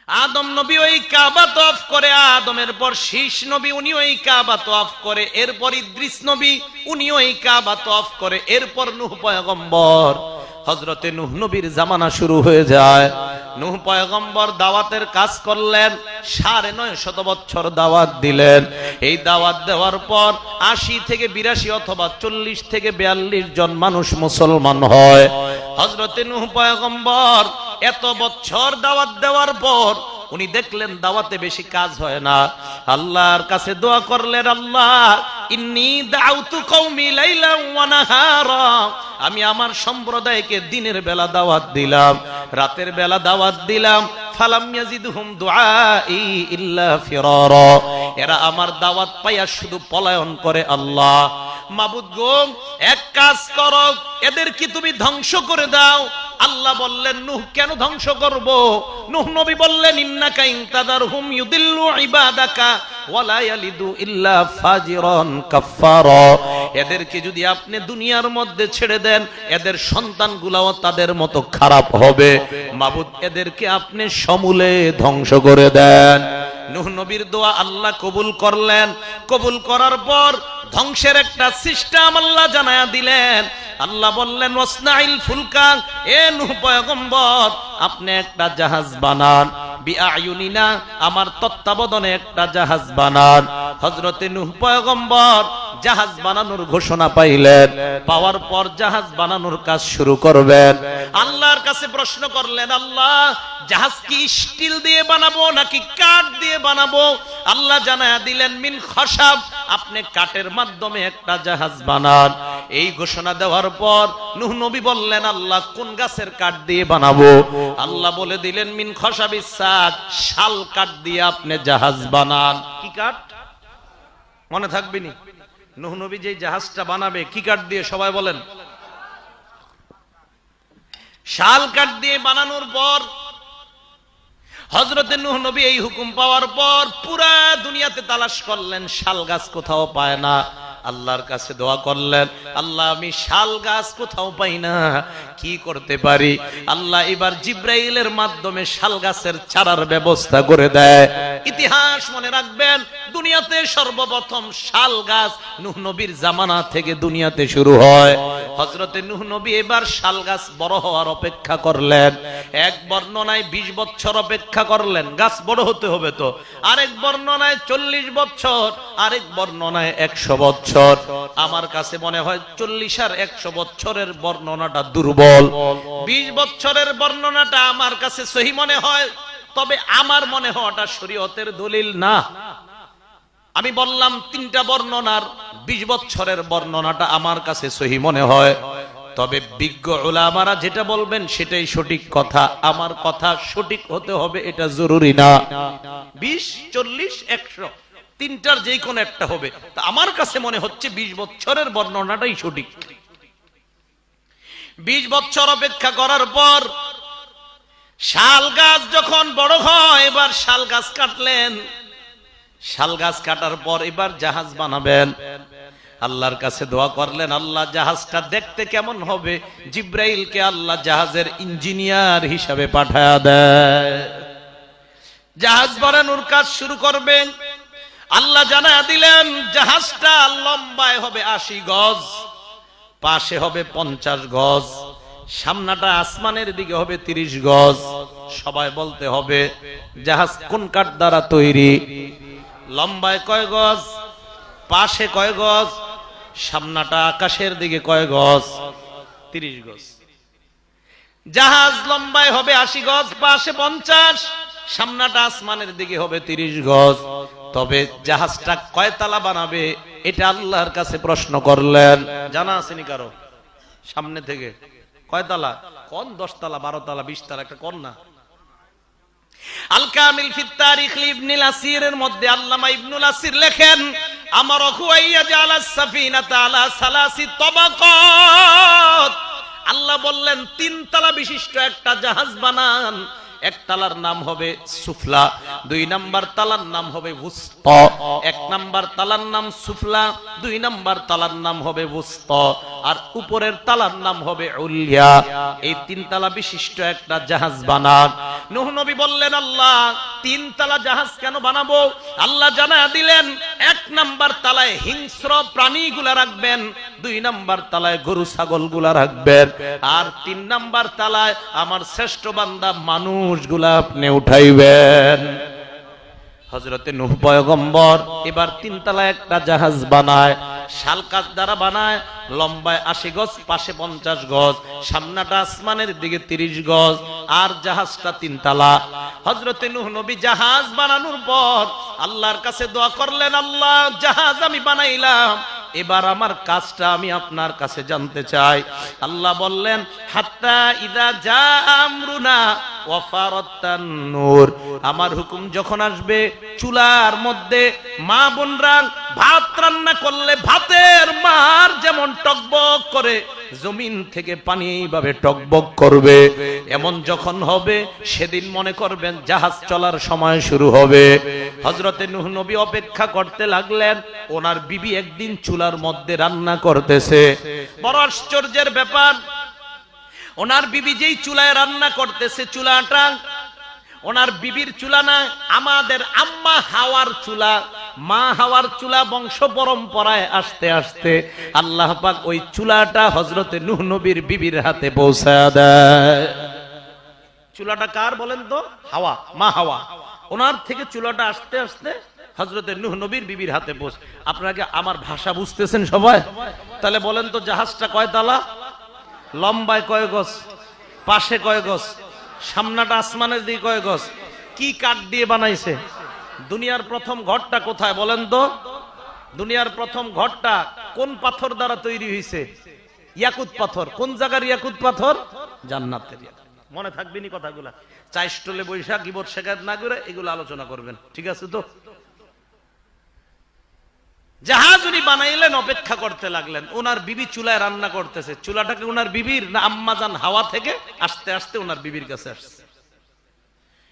আদম নবী ওই কাবা তওয়াফ করে, আদমের পর শীষ নবী উনি ওই কাবা তওয়াফ করে, এরপর ইদ্রিস নবী উনি ওই কাবা তওয়াফ করে, এরপর নূহ পয়গম্বর। হযরতে নূহ নবীর জামানা শুরু হয়ে যায়। নূহ পয়গম্বর দাওয়াতের কাজ করলেন, ৯৫০ বছর দাওয়াত দিলেন। এই দাওয়াত দেওয়ার পর ৮০ থেকে ৮২ অথবা ৪০ থেকে ৪২ জন মানুষ মুসলমান হয়। হযরতে নূহ পয়গম্বর এত বছর দাওয়াত দেওয়ার পর উনি দেখলেন দাওয়াতে বেশি কাজ হয় না। আল্লাহর কাছে দোয়া করলেন, আল্লাহ ইন্নী দাউতু কওমি লাইলান ওয়া নাহারা, আমি আমার সম্প্রদায়কে দিনের বেলা দাওয়াত দিলাম, রাতের বেলা দাওয়াত দিলাম, ফালাম ইয়াজিদহুম দুআই ইল্লা ফিরারা, এরা আমার দাওয়াত পাইয়া শুধু পলায়ন করে। আল্লাহ মাবুদ গো, এক কাজ করো, এদের কি তুমি ধ্বংস করে দাও। আল্লাহ বললেন, নূহ কেন ধ্বংস করব? নূহ নবী বললেন, ইন্নাকা ইনতাদারহুম ইউদিল্লু ইবাদাকা ওয়ালা ইয়ালিদু ইল্লা ফাজিরান কাফফারা, এদেরকে যদি আপনি দুনিয়ার মধ্যে ছেড়ে দেন, এদের সন্তানগুলোও তাদের মতো খারাপ হবে। মাবুদ এদেরকে আপনি সমূলে ধ্বংস করে দেন। নূহ নবীর দোয়া আল্লাহ কবুল করলেন। কবুল করার পর ধ্বংসের একটা সিস্টেম আল্লাহ জানায়া দিলেন। আল্লাহ বললেন, ওয়াসনাইল ফুলকা, এ নূহ পয়গম্বর আপনি একটা জাহাজ বানান, বিআয়ুনিনা, আমার তত্ত্বাবধানে একটা জাহাজ বানান। হযরতে নূহ পয়গম্বর জাহাজ বানানোর ঘোষণা পাইলেন। পাওয়ার পর জাহাজ বানানোর কাজ শুরু করবেন। আল্লাহর কাছে প্রশ্ন করলেন, আল্লাহ জাহাজ কি স্টিল দিয়ে বানাবো নাকি কাঠ দিয়ে বানাবো? আল্লাহ জানায়া দিলেন, মিন খসাব, আপনি কাঠের মাধ্যমে একটা জাহাজ বানান। এই ঘোষণা দেওয়ার পর নূহ নবী বললেন, আল্লাহ কোন গাছের কাঠ দিয়ে বানাবো? আল্লাহ বলে দিলেন, মিন খসাবিস সাক, শাল কাঠ দিয়ে আপনি জাহাজ বানান। কি কাঠ মনে থাকবে নি? নূহ নবী যে জাহাজটা বানাবে কি কাঠ দিয়ে? সবাই বলেন। শাল কাঠ দিয়ে বানানোর পর হযরতে নূহ নবী এই হুকুম পাওয়ার পর পুরা দুনিয়াতে তালাশ করলেন, শাল গাছ কোথাও পায় না। আল্লাহর কাছে দোয়া করলেন, আল্লাহ আমি শাল গাছ কোথাও পাই না, কি করতে পারি? আল্লাহ এবার জিব্রাইলের মাধ্যমে শাল গাছের চারার ব্যবস্থা করে দেয়। ইতিহাস মনে রাখবেন, দুনিয়াতে সর্বপ্রথম শাল গাছ নূহ নবীর জামানা থেকে দুনিয়াতে শুরু হয়। হযরতে নূহ নবী এবার শাল গাছ বড় হওয়ার অপেক্ষা করলেন। এক বর্ণনায় ২০ বছর অপেক্ষা করলেন, গাছ বড় হতে হবে তো। আরেক বর্ণনায় ৪০ বছর, আরেক বর্ণনায় ১০০ বছর। আমার কাছে মনে হয় ৪০ আর ১০০ বছরের বর্ণনাটা দুর্বল। ২০ বছরের বর্ণনাটা আমার কাছে সহি মনে হয়, তবে আমার মনে হওয়াটা শরীয়তের দলিল না। আমি বললাম ৩টা বর্ণনার ২০ বছরের বর্ণনাটা আমার কাছে সহি মনে হয়, তবে বিজ্ঞ উলামারা যেটা বলবেন সেটাই সঠিক কথা। আমার কথা সঠিক হতে হবে এটা জরুরি না। ২০, ৪০, ১০০ তিনটার যে কোনো একটা হবে। তা আমার কাছে মনে হচ্ছে ২০ বছরের বর্ণনাটাই সঠিক। ২০ বছর অপেক্ষা করার পর শাল গাছ যখন বড় হয়, এবার শাল গাছ কাটলেন। শাল গাছ কাটার পর এবার জাহাজ বানাবেন। আল্লাহর কাছে দোয়া করলেন, আল্লাহ জাহাজটা দেখতে কেমন হবে? জিব্রাইলকে আল্লাহ জাহাজের ইঞ্জিনিয়ার হিসাবে পাঠায়া দেয়। জাহাজ বানানোর কাজ শুরু করবেন। আল্লাহ জানায়া দিলেন, জাহাজটা লম্বায় হবে ৮০ গজ, পাশে হবে ৫০ গজ, সামনাটা আসমানের দিকে হবে ৩০ গজ। সবাই বলতে হবে, জাহাজ কোন কাঠ দ্বারা তৈরি? লম্বায় কয় গজ, পাশে কয় গজ, সামনাটা আকাশের দিকে কয় গজ? ৩০ গজ। জাহাজ লম্বায় হবে ৮০ গজ, পাশে ৫০, সামনাটা আসমানের দিকে হবে ৩০ গজ। তবে জাহাজটা কয়তলা বানাবে এটা আল্লাহর কাছে প্রশ্ন করলেন। জানা আসেনি কারো? সামনে থেকে কয়তলা? কোন ১০ তলা, ১২ তলা, ২০ তলা, একটা কোন না। আল কামিল ফি তারিখ ইবনুল আসিরের মধ্যে আল্লামা ইবনুল আসির লেখেন, আমারহু আইয়াজালাস সাফিনাতা আলা সালাসি তাবাকাত, আল্লাহ বললেন ৩ তলা বিশিষ্ট একটা জাহাজ বানান। এক তালার নাম হবে সুফলা, 2 নাম্বার তালার নাম হবে উস্তা। 1 নাম্বার তালার নাম সুফলা, 2 নাম্বার তালার নাম হবে উস্তা, আর উপরের তালার নাম হবে উলিয়া। এই 3 তালা বিশিষ্ট একটা জাহাজ বানান। নূহ নবী বললেন, আল্লাহ 3 তালা জাহাজ কেন বানাবো? আল্লাহ জানায়া দিলেন, 1 নাম্বার তালায় হিংস্র প্রাণীগুলা রাখবেন, 2 নাম্বার তালায় গরু ছাগলগুলা রাখবেন, আর 3 নাম্বার তালায় আমার শ্রেষ্ঠ বান্দা মানুষগুলা আপনি উঠাইবেন। হযরতে নূহ পয়গম্বর এবার 3 তলায় একটা জাহাজ বানায়, শাল কাঠ দ্বারা বানায়, লম্বায় 80 গজ, পাশে 50 গজ, সামনাটা আসমানের দিকে 30 গজ, আর জাহাজটা 3 তলা। হযরতে নূহ নবী জাহাজ বানানোর পর আল্লাহর কাছে দোয়া করলেন, আল্লাহ জাহাজ আমি বানাইলাম, এবার আমার কাজটা আমি আপনার কাছে জানতে চাই। আল্লাহ বললেন, হাত্তা ইদা জা আমরুনা ওয়া ফারাতান নূর, আমার হুকুম যখন আসবে, চুলার মধ্যে মা বোনরা ভাত রান্না করলে ভাতের মার যেমন টকবক করে, জমিন থেকে পানি এইভাবে টকবক করবে, এমন যখন হবে সেদিন মনে করবেন জাহাজ চলার সময় শুরু হবে। হযরতে নূহ নবী অপেক্ষা করতে লাগলেন। ওনার বিবি একদিন চুলার মধ্যে রান্না করতেছে। বড় আশ্চর্যের ব্যাপার, ওনার বিবি যেই চুলায় রান্না করতেছে, চুলাটা ওনার বিবির চুলা না, আমাদের আম্মা হাওয়ার চুলা। মা হাওয়ার চুলা বংশ পরম্পরায় আসতে আসতে আল্লাহ পাক ওই চুলাটা হযরতে নূহ নবীর বিবির হাতে পৌঁছায় দেয়। চুলাটা কার বলেন তো? হাওয়া, মা হাওয়া। ওনার থেকে চুলাটা আসতে আসতে হযরতে নূহ নবীর বিবির হাতে পৌঁছ। আপনারা কি আমার ভাষা বুঝতেছেন সবাই? তাহলে বলেন তো, জাহাজটা কয় তালা, লম্বায় কয় গজ, পাশে কয় গজ, সামনাটা আসমানের দিকে কয় গজ, কি কাঠ দিয়ে বানাইছে? দুনিয়ার প্রথম ঘরটা কোথায় বলেন তো? দুনিয়ার প্রথম ঘরটা কোন পাথর দ্বারা তৈরি হয়েছে? ইয়াকুত পাথর। কোন জায়গার ইয়াকুত পাথর? জান্নাতের। মনে থাকবে নি কথাগুলা? চাই স্টলে বৈশাখ গিবত শেখাত না করে এগুলো আলোচনা করবেন, ঠিক আছে তো? জাহাজ উনি বানাইলেন, অপেক্ষা করতে লাগলেন। ওনার বিবি চুলায় রান্না করতেছে। চুলাটাকে ওনার বিবির না আম্মাজান হাওয়া থেকে আসতে আসতে ওনার বিবির কাছে আসছে।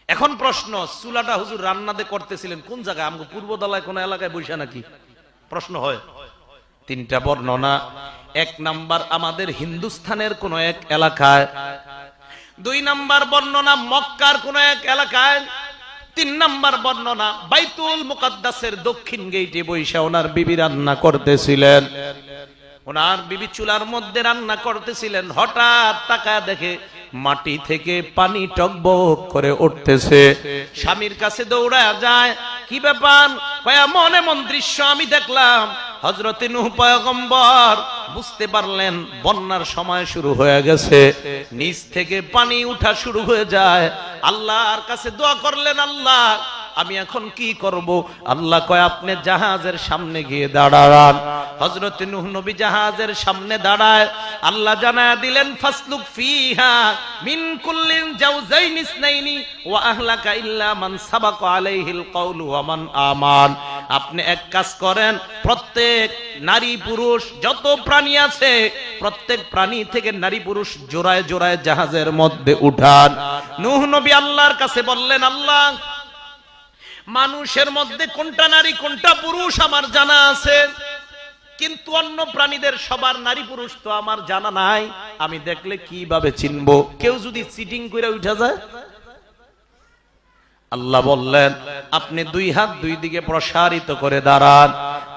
এখন প্রশ্ন, চুলাটা হুজুর রান্নাতে করতেছিলেন কোন জায়গায়? আমগো পূর্বদলায় কোন এলাকায় বৈশা নাকি? প্রশ্ন হয়। 3টা বর্ণনা। 1 নাম্বার আমাদের হিন্দুস্তানের কোন এক এলাকায়, 2 নাম্বার বর্ণনা মক্কার কোন এক এলাকায়, 3 নাম্বার বর্ণনা বাইতুল মুকাদ্দাসের দক্ষিণ গেটে বৈশা ওনার বিবি রান্না করতেছিলেন। ওনার বিবি চুলার মধ্যে রান্না করতেছিলেন। হঠাৎ তাকায় দেখে মাটি থেকে পানি টকবক করে উঠতেছে। স্বামীর কাছে দৌড়ায় যায়, কি ব্যাপার? এমন এমন দৃশ্য আমি দেখলাম। হযরতে নূহ পয়গম্বর বুঝতে পারলেন বন্যার সময় শুরু হয়ে গেছে, নিচ থেকে পানি উঠা শুরু হয়ে যায়। আল্লাহর কাছে দোয়া করলেন, আল্লাহ আমি এখন কি করব? আল্লাহ কয়, আপনি জাহাজের সামনে গিয়ে দাঁড়ান। হযরতে নূহ নবী জাহাজের সামনে দাঁড়ায়। আল্লাহ জানায়া দিলেন, ফাসলুক ফিহা মিন কুল্লিন জাওজাইন ইসনাইনি ওয়া আহলাকা ইল্লা মান সাবাকা আলাইহিল কওলু ওয়া মান আমান। আপনি এক কাজ করেন, প্রত্যেক নারী পুরুষ যত প্রাণী আছে, প্রত্যেক প্রাণী থেকে নারী পুরুষ জোড়ায় জোড়ায় জাহাজের মধ্যে উঠান। নূহ নবী আল্লাহর কাছে বললেন, আল্লাহ মানুষের মধ্যে কোনটা নারী কোনটা পুরুষ আমার জানা আছে, কিন্তু অন্য প্রাণীদের সবার নারী পুরুষ তো আমার জানা নাই। আমি দেখলে কিভাবে চিনবো? কেউ যদি চিটিং করে উঠা যায়? আল্লাহ বললেন, আপনি 2 হাত 2 দিকে প্রসারিত করে দাঁড়ান।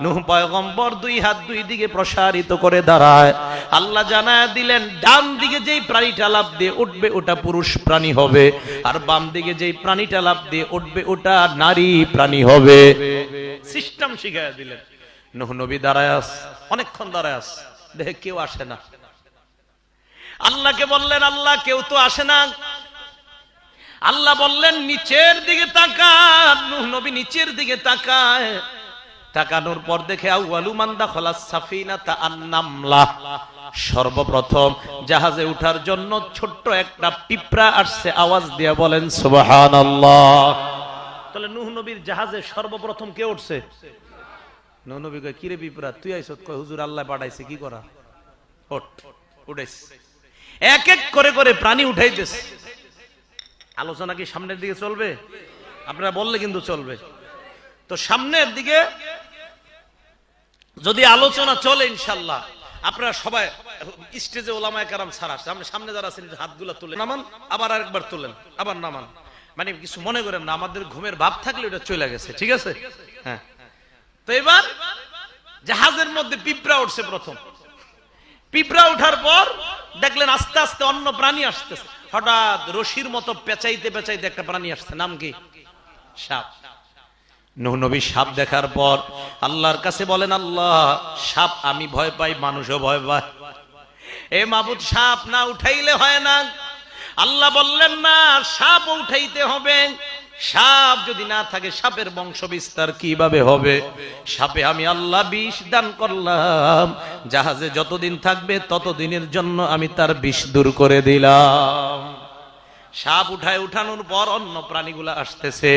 নূহ পয়গম্বর 2 হাত 2 দিকে প্রসারিত করে দাঁড়ায়। আল্লাহ জানায়া দিলেন, ডান দিকে যেই প্রাণীটা লাফ দিয়ে উঠবে ওটা পুরুষ প্রাণী হবে, আর বাম দিকে যেই প্রাণীটা লাফ দিয়ে উঠবে ওটা নারী প্রাণী হবে। সিস্টেম শিখায়া দিলেন। নূহ নবী দাঁড়ায় আছে, অনেকক্ষণ দাঁড়ায় আছে, দেখে কেউ আসে না। আল্লাহকে বললেন, আল্লাহ কেউ তো আসে না। আল্লাহ বললেন, নিচের দিকে তাকান। নূহ নবী নিচের দিকে তাকায়। তাকানোর পর দেখে আউয়ালু মান দাখালাস সাফিনাতা আন-নামলা, সর্বপ্রথম জাহাজে ওঠার জন্য ছোট্ট একটা পিঁপড়া আসছে। আওয়াজ দিয়ে বলেন সুবহানাল্লাহ। তাহলে নূহ নবীর জাহাজে সর্বপ্রথম কে উঠছে? নূহ নবী কয়, কিরে পিঁপড়া তুই আইছত? কয়, হুজুর আল্লাহ পাঠাইছে, কি করা? ওঠ, উঠাইছে। এক এক করে করে প্রাণী উঠাইতেছে। আলোচনা কি সামনের দিকে চলবে? আপনারা বললে কিন্তু চলবে। তো সামনের দিকে যদি আলোচনা চলে ইনশাআল্লাহ, আপনারা সবাই স্টেজে ওলামায়ে কেরাম ছাড়া সামনে যারা আছেন হাতগুলো তুলে নামান, আবার আরেকবার তুলেন, আবার নামান। মানে কিছু মনে করেন না, আমাদের ঘুমের ভাব থাকলে ওটা চলে গেছে, ঠিক আছে? হ্যাঁ। তো এবার জাহাজের মধ্যে পিঁপড়া উঠছে প্রথম। পিঁপড়া ওঠার পর দেখলেন আস্তে আস্তে অন্য প্রাণী আসতেছে। হঠাৎ রশির মতো পেঁচাইতে পেঁচাইতে একটা প্রাণী আসছে, নাম কি? সাপ। নূহ নবী সাপ দেখার পর আল্লাহর কাছে বলেন, আল্লাহ, সাপ আমি ভয় পাই, মানুষও ভয় পায়, এ মাবুদ সাপ না উঠাইলে হয় না। আল্লাহ বললেন, না, সাপ উঠাইতে হবে। সাপ যদি না থাকে সাপের বংশ বিস্তার কিভাবে হবে? সাপে আমি আল্লাহ বিষ দান করলাম, জাহাজে যতদিন থাকবে ততদিনের জন্য আমি তার বিষ দূর করে দিলাম। সাপ উঠানোর পর অন্য প্রাণীগুলা আসতেছে।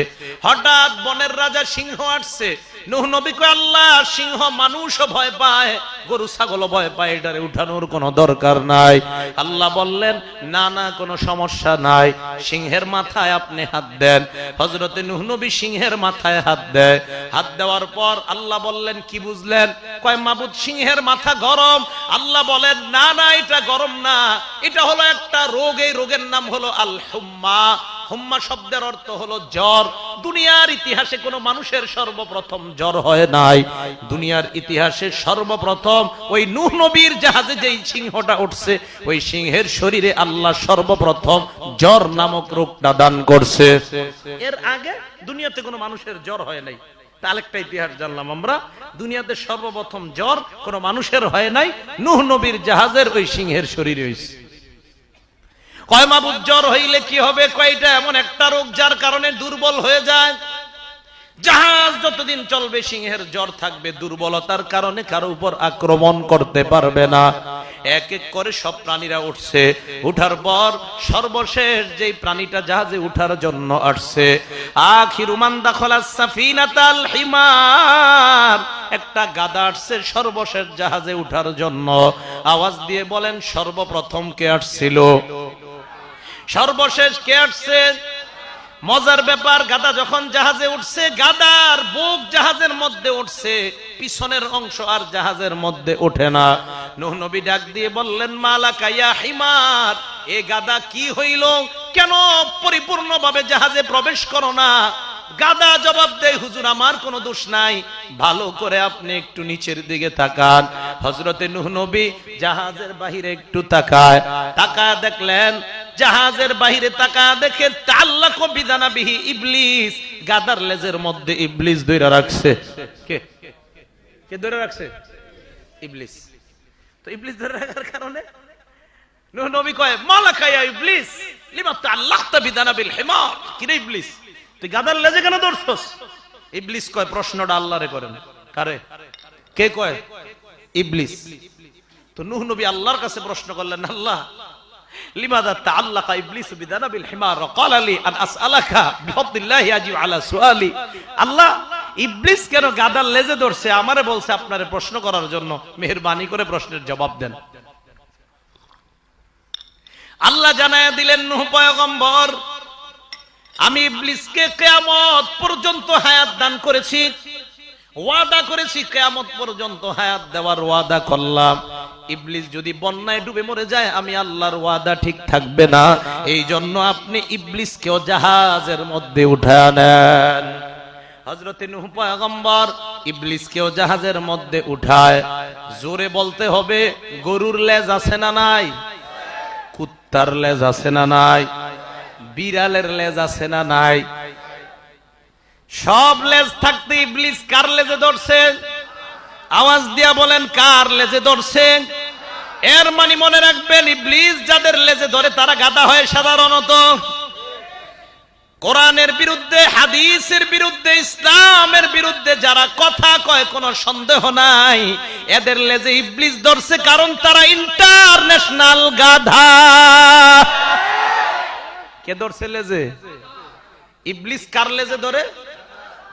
হঠাৎ বনের রাজা সিংহ আসছে। নূহ নবী কয়, আল্লাহ, সিংহ মানুষও ভয় পায়, গরু ছাগলও ভয় পায়, এটারে উঠানোর কোনো দরকার নাই। আল্লাহ বললেন, না না, কোনো সমস্যা নাই, সিংহের মাথায় আপনি হাত দেন। হযরতে নূহ নবী সিংহের মাথায় হাত দেয়। হাত দেওয়ার পর আল্লাহ বললেন, কি বুঝলেন? কয়, মাবুদ, সিংহের মাথা গরম। আল্লাহ বলেন, না না, এটা গরম না, এটা হলো একটা রোগ, এই রোগের নাম হলো আল হুম্মা। হুম্মা শব্দের অর্থ হলো জ্বর। দুনিয়ার ইতিহাসে কোন মানুষের সর্বপ্রথম জ্বর হয় নাই। দুনিয়ার ইতিহাসে সর্বপ্রথম ওই নূহ নবীর জাহাজে যেই সিংহটা উঠছে, ওই সিংহের শরীরে আল্লাহ সর্বপ্রথম জ্বর নামক রোগটা দান করছে। এর আগে দুনিয়াতে কোনো মানুষের জ্বর হয় নাই। আরেকটা ইতিহাস জানলাম আমরা, দুনিয়াতে সর্বপ্রথম জ্বর কোন মানুষের হয় নাই, নূহ নবীর জাহাজের ওই সিংহের শরীরে হয়েছে। কয়, মাবুদ, জ্বর হইলে কি হবে? কয়টা এমন একটা রোগ যার কারণে দুর্বল হয়ে যায়। জাহাজ যতদিন চলবে সিংহের জ্বর থাকবে, দুর্বলতার কারণে কারো উপর আক্রমণ করতে পারবে না। এক এক করে সব প্রাণীরা উঠছে। উঠার পর সর্বশেষ যেই প্রাণীটা জাহাজে উঠার জন্য আসছে, আখিরু মান দাখালাস সাফিনাতাল হিমার, একটা গাধা আসছে সর্বশেষ জাহাজে উঠার জন্য। আওয়াজ দিয়ে বলেন, সর্বপ্রথম কে আসছিল? সর্বশেষ কে আসছে? মজার ব্যাপার, গাধা যখন জাহাজে উঠছে, গাধার বুক জাহাজের মধ্যে উঠছে, পিছনের অংশ আর জাহাজের মধ্যে ওঠে না। নূহ নবী ডাক দিয়ে বললেন, মালাকা ইয়া হিমার, এ গাধা কি হইল? কেন পরিপূর্ণভাবে জাহাজে প্রবেশ করো না? গাধা জবাব দেয়, হুজুর, আমার কোনো দোষ নাই, ভালো করে আপনি একটু নিচের দিকে তাকান। হযরতে নূহ নবী জাহাজের বাহিরে একটু তাকায় দেখলেন, জাহাজের বাহিরে তাকায় দেখে তাআল্লাকু বিদানাবিহি ইবলিস, গাধার লেজের মধ্যে ইবলিস ধরে রাখছে। কে ধরে রাখছে? ইবলিস। তো ইবলিস ধরে রাখার কারণে নূহ নবী কয়, মালাকা ইয়া ইবলিস লিমা তাআল্লাকতা বিদানাবিল হিমার, কি রে ইবলিস, তুই গাধার লেজে কেন ধরছস? ইবলিস কয়, প্রশ্নটা আল্লাহরে করেন। কারে? কে কয়? ইবলিস। তো নূহ নবী আল্লাহর কাছে প্রশ্ন করলেন, আল্লাহ, লিমাযা তাআল্লাকা ইবলিসু বিদানাবিল হিমার ওয়া ক্বালা লি আন আসআলাকা বিফadlillahi আজি আলা সুআলি। আল্লাহ, ইবলিস কেন গাধার লেজে ধরছে? আমারে বলছে আপনারে প্রশ্ন করার জন্য, মেহেরবানি করে প্রশ্নের জবাব দেন। আল্লাহ জানায়া দিলেন, নূহ পয়গম্বর, আমি ইবলিসকে কিয়ামত পর্যন্ত হায়াত দান করেছি, ওয়াদা করেছি, কিয়ামত পর্যন্ত হায়াত দেওয়ার ওয়াদা করলাম। ইবলিস যদি বন্যায় ডুবে মরে যায়, আমি আল্লাহর ওয়াদা ঠিক থাকবে না। এই জন্য আপনি ইবলিসকেও জাহাজের মধ্যে উঠায় নেন। হযরতে নূহ পয়গম্বর ইবলিসকেও জাহাজের মধ্যে উঠায়। জোরে বলতে হবে, গরুর লেজ আছে না নাই? কুত্তার লেজ আছে না নাই? বিড়ালের লেজ আছে না নাই? সব লেজ থাকতে ইবলিস কার লেজে ধরছে? আওয়াজ দিয়া বলেন, কার লেজে ধরছে? এর মানে মনে রাখবেন, ইবলিস যাদের লেজে ধরে তারা গাধা হয় সাধারণত। কোরআনের বিরুদ্ধে, হাদিসের বিরুদ্ধে, ইসলামের বিরুদ্ধে যারা কথা কয়, কোনো সন্দেহ নাই এদের লেজে ইবলিস ধরছে, কারণ তারা ইন্টারন্যাশনাল গাধা। কে ধরছে লেজে? ইবলিস কার লেজে ধরে?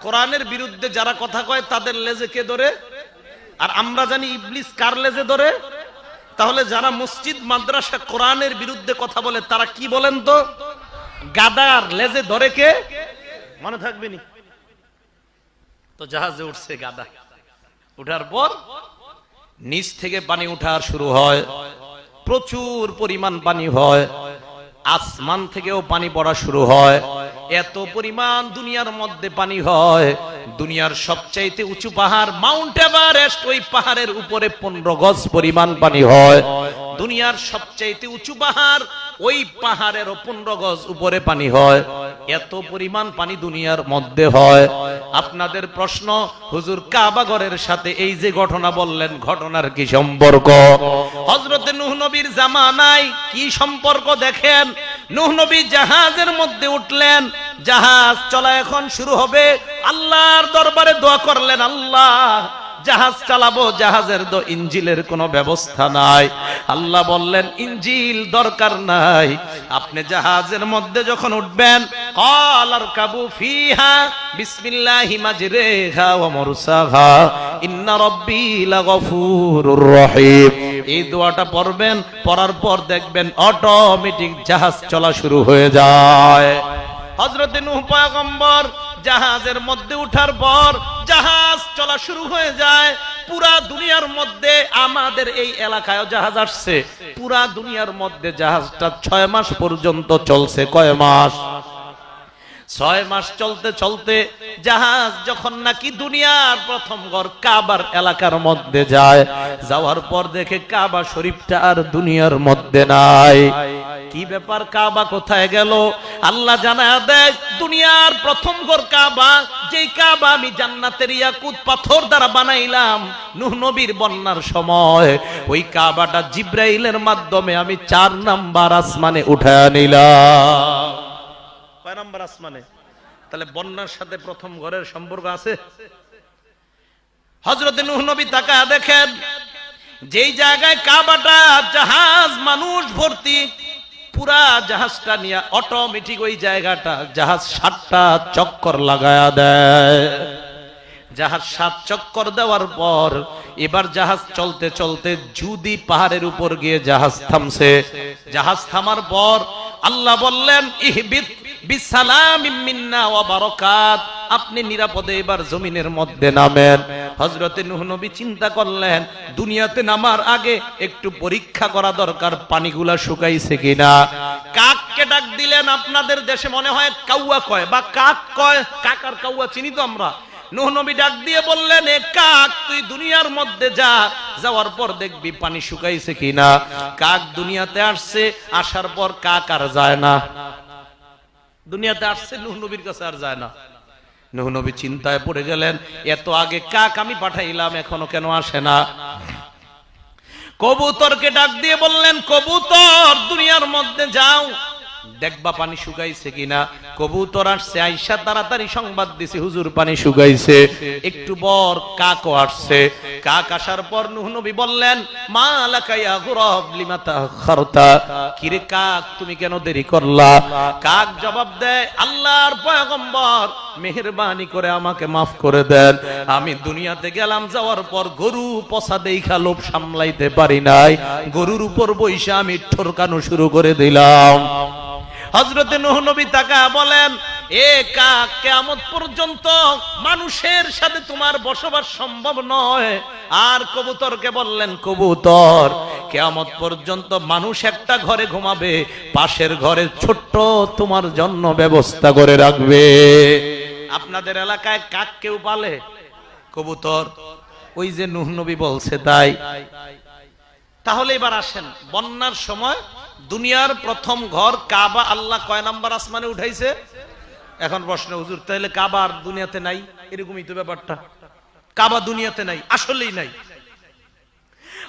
কোরআনের বিরুদ্ধে যারা কথা কয় তাদের লেজে কে ধরে? আর আমরা জানি ইবলিস কার লেজে ধরে। তাহলে যারা মসজিদ মাদ্রাসা কোরআনের বিরুদ্ধে কথা বলে তারা কি বলেন তো? গাদার লেজে ধরে কে? মনে থাকবে নি তো? জাহাজে উঠছে গাদা, উঠার পর নিচ থেকে পানি উঠার শুরু হয়, প্রচুর পরিমাণ পানি হয়, আসমান থেকেও পানি পড়া শুরু হয়। এত পরিমাণ দুনিয়ার মধ্যে পানি হয়, দুনিয়ার সবচাইতে উঁচু পাহাড় মাউন্ট এভারেস্ট, ওই পাহাড়ের উপরে 15 গজ পরিমাণ পানি হয়। দুনিয়ার সবচাইতে উঁচু পাহাড়, ওই পাহাড়ের 15 গজ উপরে পানি হয়। এত পরিমাণ পানি দুনিয়ার মধ্যে হয়। আপনাদের প্রশ্ন, হুজুর কাবা ঘরের সাথে এই যে ঘটনা বললেন, ঘটনার কি সম্পর্ক? হযরতে নূহ নবীর জামানায় কি সম্পর্ক দেখেন। নূহ নবী জাহাজের মধ্যে উঠলেন, জাহাজ চলা এখন শুরু হবে। আল্লাহর দরবারে দোয়া করলেন, আল্লাহ জাহাজ চালাবো, জাহাজের তো ইঞ্জিলের কোনো ব্যবস্থা নাই। আল্লাহ বললেন, ইঞ্জিল দরকার নাই, আপনি জাহাজের মধ্যে যখন উঠবেন, ক্বাল আরকাবু ফিহা বিসমিল্লাহি মাজরিহা ওয়া মুরসাহা ইন্না রাব্বী লাগফুরুর রহিম। এই দোয়াটা পড়বেন, পড়ার পর দেখবেন অটোমেটিক জাহাজ চলা শুরু হয়ে যায়। হযরতে নূহ পয়গম্বর জাহাজের মধ্যে উঠার পর জাহাজ চলা শুরু হয়ে যায়। পুরা দুনিয়ার মধ্যে, আমাদের এই এলাকায় জাহাজ আসছে, পুরা দুনিয়ার মধ্যে জাহাজটা 6 মাস পর্যন্ত চলছে। কয় মাস? 6 মাস চলতে চলতে জাহাজ যখন নাকি দুনিয়ার প্রথম ঘর কাবার এলাকার মধ্যে যায়, যাওয়ার পর দেখে কাবা শরীফটা আর দুনিয়ার মধ্যে নাই। কি ব্যাপার, কাবা কোথায় গেল? আল্লাহ জানায়া দেয়, দুনিয়ার প্রথম ঘর কাবা, যেই কাবা আমি জান্নাতের ইয়াকুত পাথর দ্বারা বানাইলাম নূহ নবীর বন্যার সময়, ওই কাবাটা জিব্রাইলের মাধ্যমে আমি 4 নাম্বার আসমানে উঠায় নিলাম। কয় নাম্বার আসমানে? তাহলে বন্যার সাথে প্রথম ঘরের সম্পর্ক আছে। হযরতে নূহ নবী তাকায়া দেখেন, যেই জায়গায় কাবাটা, জাহাজ মানুষ ভর্তি, পুরা জাহাজটা নিয়ে অটোমেটিক ওই জায়গাটা জাহাজ 7টা চক্কর লাগায়া দেয়। জাহাজ 7 চক্কর দেওয়ার পর এবার জাহাজ চলতে চলতে জুদি পাহাড়ের উপর গিয়ে জাহাজ থামছে। জাহাজ থামার পর আল্লাহ বললেন, ইহবিত বিসালামিম মিন্না ওয়া বারাকাত, আপনি নিরাপদে এবার জমিনের মধ্যে নামেন। হযরতে নূহ নবী চিন্তা করলেন, দুনিয়াতে নামার আগে একটু পরীক্ষা করা দরকার, পানিগুলা শুকাইছে কিনা। কাককে ডাক দিলেন। আপনাদের দেশে মনে হয় কাউয়া কয় বা কাক কয়, কাক আর কাউয়া চিনি তো আমরা। নূহ নবী ডাক দিয়ে বললেন, এ কাক, তুই দুনিয়ার মধ্যে যা, যাওয়ার পর দেখবি পানি শুকাইছে কিনা। কাক দুনিয়াতে আসছে, আসার পর কাক আর যায় না। দুনিয়াতে আসছে, নূহ নবীর কাছে আর যায় না। নূহ নবী চিন্তায় পড়ে গেলেন, এত আগে কাক আমি পাঠাইলাম, এখনো কেন আসে না। কবুতরকে ডাক দিয়ে বললেন, কবুতর দুনিয়ার মধ্যে যাও, দেখবা পানি শুকাইছে কিনা। কবুতর আসছে, আইসা তাড়াতাড়ি সংবাদ দিছে, হুজুর পানি শুকাইছে। একটু পর কাকও আসছে। কাক আসার পর নূহ নবী বললেন, মা লাকা ইয়া গুরাব লিমা তাখারতা, কিরে কাক তুমি কেন দেরি করলা? কাক জবাব দেয়, আল্লাহর পয়গম্বর মেহেরবানি করে আমাকে মাফ করে দেন, আমি দুনিয়াতে গেলাম, যাওয়ার পর গরু পচা দেইখা লোভ সামলাইতে পারি নাই, গরুর উপর বইসা আমি ঠরকানো শুরু করে দিলাম। হযরতে নূহ নবী তাকা বলেন, এ কাক, কিয়ামত পর্যন্ত মানুষের সাথে তোমার বসবাস সম্ভব নয়। আর কবুতরকে বললেন, কবুতর, কিয়ামত পর্যন্ত মানুষ একটা ঘরে ঘুমাবে, পাশের ঘরে ছোট্ট তোমার জন্য ব্যবস্থা করে রাখবে। আপনাদের এলাকায় কাক কেউ পালে? কবুতর? ওই যে নূহ নবী বলছে তাই। তাহলে এবার আসেন, বন্যার সময় দুনিয়ার প্রথম ঘর কাবা আল্লাহ কয় নাম্বার আসমানে উঠাইছে? এখন প্রশ্ন, হুজুর তাহলে কাবা আর দুনিয়াতে নাই? এরকমই তো ব্যাপারটা, কাবা দুনিয়াতে নাই, আসলেই নাই।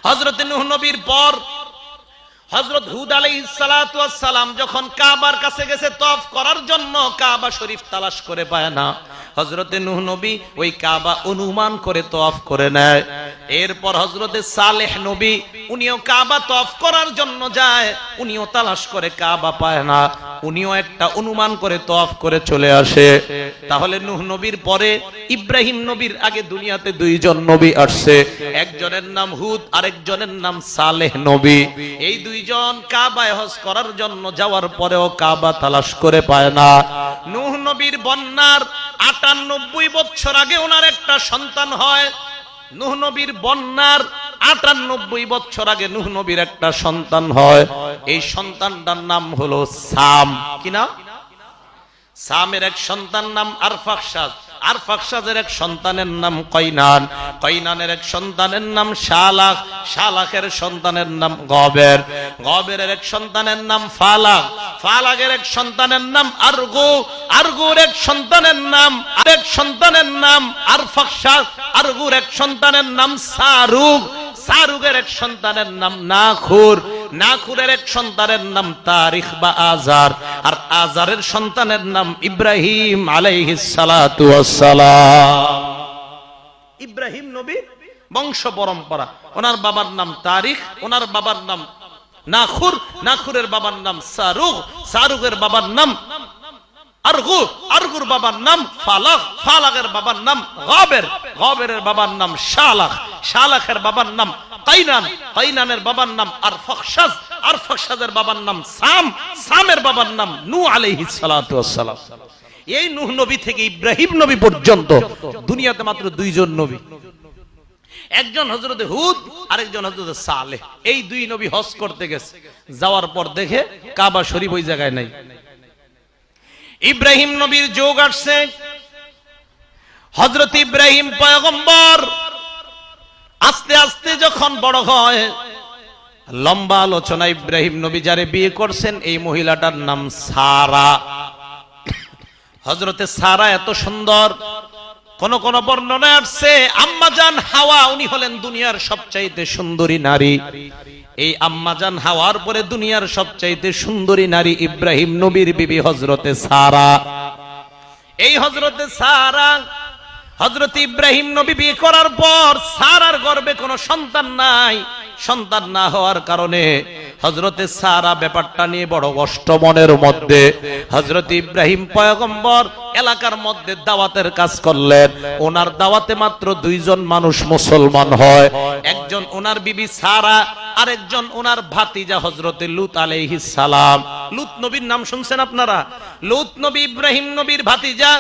হযরতে নূহ নবীর পর হযরত হুদ আলাইহিস সালাতু ওয়াস সালাম যখন কাবার কাছে গেছে তওয়াফ করার জন্য, কাবা শরীফ তালাশ করে পায় না। হযরতে নূহ নবী ওই কাবা অনুমান করে তওয়াফ করে নেয়। এরপর হযরতে সালেহ নবী, উনিও কাবা তওয়াফ করার জন্য যায়, উনিও তালাশ করে কাবা পায় না, উনিও একটা অনুমান করে তওয়াফ করে চলে আসে। তাহলে নূহ নবীর পরে ইব্রাহিম নবীর আগে দুনিয়াতে দুইজন নবী আসছে, একজনের নাম হুদ, আরেকজনের নাম সালেহ নবী। এই দুইজন কাবায় হজ করার জন্য যাওয়ার পরেও কাবা তালাশ করে পায় না। নূহ নবীর বন্যার ৯৮ বছর আগে ওনার একটা সন্তান হয়। নূহ নবীর বন্যার ৯৮ বছর আগে নূহ নবীর একটা সন্তান হয়। এই সন্তানটার নাম হলো সাম। কি নাম? সামের এক সন্তান নাম আরফাকশাদ, আরফাকশাদের এক সন্তানের নাম কয়নান, কয়নানের এক সন্তানের নাম শালাক, শালাকের সন্তানের নাম গবের, গবেরের এক সন্তানের নাম ফালাক, ফালাকের এক সন্তানের নাম আরগু, আরগুর এক সন্তানের নাম আরেক সন্তানের নাম আরফাকশাদ, আরগুর এক সন্তানের নাম সারুগ, সারুগের এক সন্তানের নাম নাখুর, নাখুরের এক সন্তানের নাম তারিখ বা আজার, আর আজারের সন্তানের নাম ইব্রাহিম আলাইহিস সালাতু ওয়াস সালাম। ইব্রাহিম নবীর বংশ পরম্পরা। ওনার বাবার নাম তারিখ, ওনার বাবার নাম নাখুর, নাখুরের বাবার নাম সারুগ, সারুগের বাবার নাম আরগু, আরগুর বাবার নাম ফালাক, ফালাকের বাবার নাম গবের, গবেরের বাবার নাম শালাক, শালাকের বাবার নাম কাইনান, কাইনানের বাবার নাম আরফাকশাদ, আরফাকশাদের বাবার নাম সাম, সামের বাবার নাম নূহ আলাইহিস সালাতু ওয়াস সালাম। এই নূহ নবী থেকে ইব্রাহিম নবী পর্যন্ত দুনিয়াতে মাত্র দুইজন নবী, একজন হযরতে হুদ, আরেকজন হযরতে সালেহ। এই দুই নবী হজ করতে গেছে, যাওয়ার পর দেখে কাবা শরীফ ওই জায়গায় নাই। ইব্রাহিম নবীর যোগ আসছে। হযরত ইব্রাহিম পয়গম্বর আস্তে আস্তে যখন বড় হয়, লম্বা আলোচনা, ইব্রাহিম নবী যারে বিয়ে করছেন এই মহিলাটার নাম সারা। হযরতে সারা এত সুন্দর, কোন কোন বর্ণনায় আসছে আম্মাজান হাওয়া উনি হলেন দুনিয়ার সবচাইতে সুন্দরী নারী। এই আম্মাজান হাওয়ার পরে দুনিয়ার সবচাইতে সুন্দরী নারী ইব্রাহিম নবীর বিবি হযরতে সারা। এই হযরতে সারা, হযরত ইব্রাহিম নবী বিয়ে করার পর সারার গর্ভে কোনো সন্তান নাই। সন্তান না হওয়ার কারণে হযরতে সারা ব্যাপারটা নিয়ে বড় কষ্ট মনের মধ্যে। হযরত ইব্রাহিম পয়গম্বর এলাকার মধ্যে দাওয়াতের কাজ করলেন। ওনার দাওয়াতে মাত্র দুইজন মানুষ মুসলমান হয়, একজন ওনার বিবি সারা, আরেকজন ওনার ভাতিজা হযরতে লূত আলাইহিস সালাম। লূত নবীর নাম শুনছেন আপনারা? লূত নবী ইব্রাহিম নবীর ভাতিজা।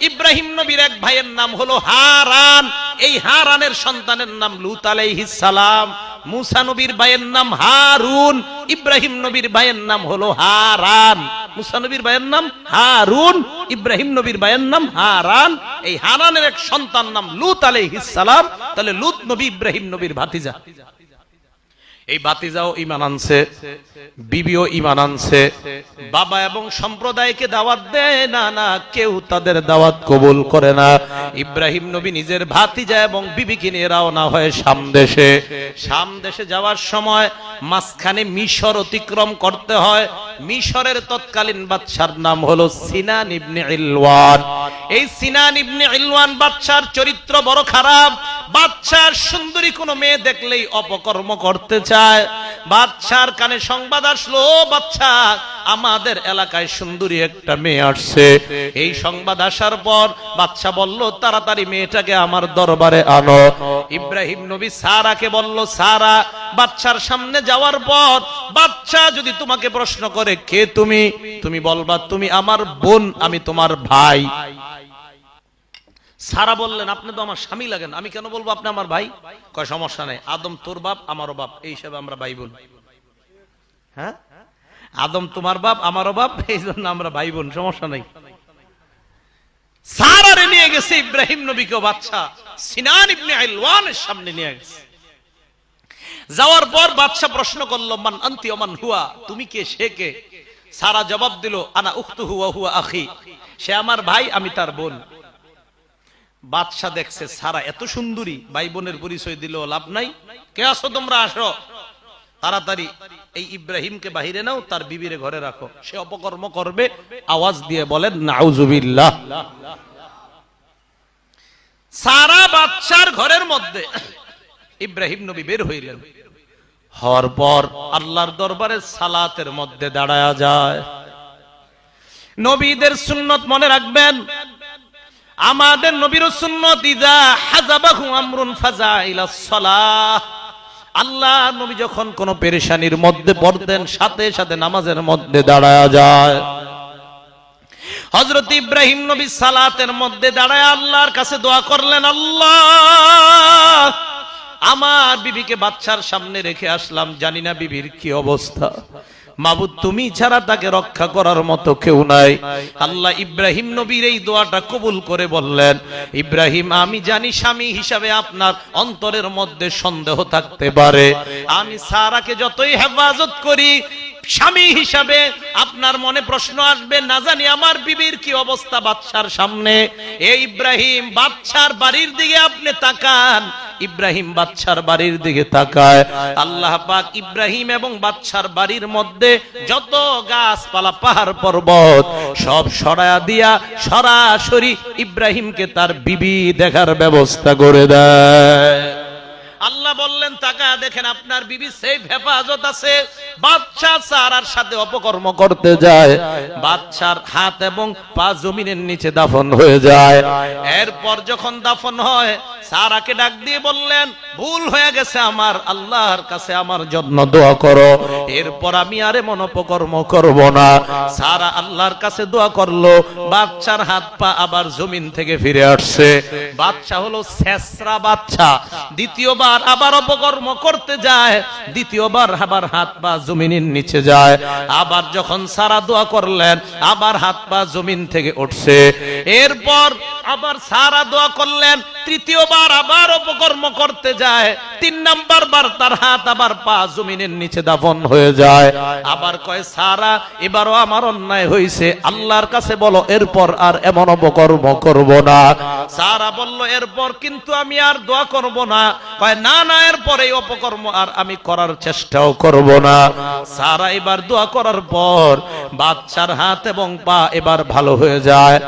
ইব্রাহিম নবীর এক ভাইয়ের নাম হলো হারান, এই হারানের সন্তানের নাম লূত আলাইহিস সালাম। মুসা নবীর ভাইয়ের নাম হারুন, ইব্রাহিম নবীর ভাইয়ের নাম হলো হারান। মুসা নবীর ভাইয়ের নাম হারুন, ইব্রাহিম নবীর ভাইয়ের নাম হারান। এই হারানের এক সন্তান নাম লূত আলাইহিস সালাম। তাহলে লূত নবী ইব্রাহিম নবীর ভাতিজা। এই ভাতিজাও ঈমান আনছে, বিবিও ঈমান আনছে। বাবা এবং সম্প্রদায়কে দাওয়াত দেয় না, না কেউ তাদের দাওয়াত কবুল করে না। ইব্রাহিম নবী নিজের ভাতিজা এবং বিবিকে নিয়ে রওনা হয় শাম দেশে। শাম দেশে যাওয়ার সময় মাঝখানে মিশর অতিক্রম করতে হয়। মিশরের তৎকালীন বাদশার নাম হলো সিনান ইবনে ইলওয়ান। এই সিনান ইবনে ইলওয়ান বাদশার চরিত্র বড় খারাপ। বাদশার সুন্দরী কোনো মেয়ে দেখলেই অপকর্ম করতে চায়। বাদশার কানে সংবাদ আসলো, বাদশা আমাদের এলাকায় সুন্দরী একটা মেয়ে আসছে। এই সংবাদ আসার পর বাদশা বলল, তাড়াতাড়ি মেয়েটাকে আমার দরবারে আনো। ইব্রাহিম নবী সারাকে বলল, সারা বাদশার সামনে যাওয়ার পর বাদশা যদি তোমাকে প্রশ্ন করে কে তুমি, তুমি বলবা তুমি আমার বোন, আমি তোমার ভাই। সারা বললেন, আপনি তো আমার স্বামী লাগেন, আমি কেন বলবো আপনি আমার ভাই? কয় সমস্যা নাই, আদম তোর বাপ আমারও বাপ, এই হিসাবে আমরা ভাই বোন। হ্যাঁ, আদম তোমার বাপ আমারও বাপ, এই জন্য আমরা ভাই বোন, সমস্যা নাই। সারারে নিয়ে গেছে ইব্রাহিম নবীকে বাদশা সিনান ইবনে ইলওয়ানের সামনে নিয়ে গেছে। যাওয়ার পর বাদশা প্রশ্ন করলো, মান আনতি ওয়া মান হুয়া, তুমি কে সে কে? সারা জবাব দিল, আনা উখতুহু ওয়া হুয়া আখি, সে আমার ভাই আমি তার বোন। বাদশা দেখছে সারা এত সুন্দরী, ভাই বোনের পরিচয় দিলেও লাভ নাই। কে আসো তোমরা, আসো তাড়াতাড়ি এই ইব্রাহিমকে বাহিরে নাও, তার বিবিরে ঘরে রাখো, সে অপকর্ম করবে। আওয়াজ দিয়ে বলেন নাউজুবিল্লাহ। সারা বাদশার ঘরের মধ্যে ইব্রাহিম নবী বের হইলেন। হওয়ার পর আল্লাহর দরবারে সালাতের মধ্যে দাঁড়ায়া যায়। নবীদের সুন্নত মনে রাখবেন, আমাদের নবীর সুন্নাত ইযা হাযাবাহু আমরুন ফাজা ইলাস সালাহ, আল্লাহ নবী যখন কোন পেরেশানির মধ্যে পড়তেন সাথে সাথে নামাজের মধ্যে দাঁড়ায়া যায়। হযরত ইব্রাহিম নবী সালাতের মধ্যে দাঁড়ায় আল্লাহর কাছে দোয়া করলেন, আল্লাহ আমার বিবিকে বাচ্চার সামনে রেখে আসলাম, জানি না বিবির কি অবস্থা, মাবুদ তুমি ছাড়া তাকে রক্ষা করার মতো কেউ নাই। আল্লাহ ইব্রাহিম নবীর এই দোয়াটা কবুল করে বললেন, ইব্রাহিম আমি জানি স্বামী হিসাবে আপনার অন্তরের মধ্যে সন্দেহ থাকতে পারে, আমি সারাকে যতই হেফাজত করি স্বামী হিসাবে আপনার মনে প্রশ্ন আসবে, না জানি আমার বিবির কি অবস্থা বাদশার সামনে। এই ইব্রাহিম বাদশার বাড়ির দিকে আপনি তাকান। ইব্রাহিম বাদশার বাড়ির দিকে তাকায়, আল্লাহ পাক ইব্রাহিম এবং বাদশার বাড়ির মধ্যে যত গাছপালা পাহাড় পর্বত সব সরায়া দিয়া সরাসরি ইব্রাহিমকে তার বিবি দেখার ব্যবস্থা করে দেয়। আল্লাহ বললেন তাকা দেখেন আপনার বিবি সেফ হেফাজত আছে। বাদশা সারার সাথে অপকর্ম করতে যায়, বাদশার হাত এবং পা জমিনের নিচে দাফন হয়ে যায়। এরপর যখন দাফন হয় সারাকে ডাক দিয়ে বললেন, ভুল হয়ে গেছে আমার, আল্লাহর কাছে আমার জন্য দোয়া করো, এরপর আমি আর এমন অপকর্ম করব না। সারা আল্লাহর কাছে দোয়া করলো, বাদশার হাত পা আবার জমিন থেকে ফিরে আসছে। বাদশা হলো শেষরা বাদশা, দ্বিতীয়বার আবার অপকর্ম করতে যায়, দ্বিতীয়বার আবার হাত পা জমিনের নিচে যায়। আবার যখন সারা দোয়া করলেন আবার হাত পা জমিন থেকে উঠছে। এরপর আবার সারা দোয়া করলেন, তৃতীয়বার আবার অপকর্ম করতে যায়, 3 নাম্বার বার তার হাত আবার পা জমিনের নিচে দাফন হয়ে যায়। আবার কয় সারা এবারও আমার অন্যায় হয়েছে, আল্লাহর কাছে বলো এরপর আর এমন অপকর্ম করব না। সারা বলল এরপর কিন্তু আমি আর দোয়া করব না। কয় না না এরপর এই অপকর্ম আর আমি করার চেষ্টাও করব না। সারা এবার দোয়া করার পর বাদশার হাত এবং পা এবার ভালো হয়ে যায়।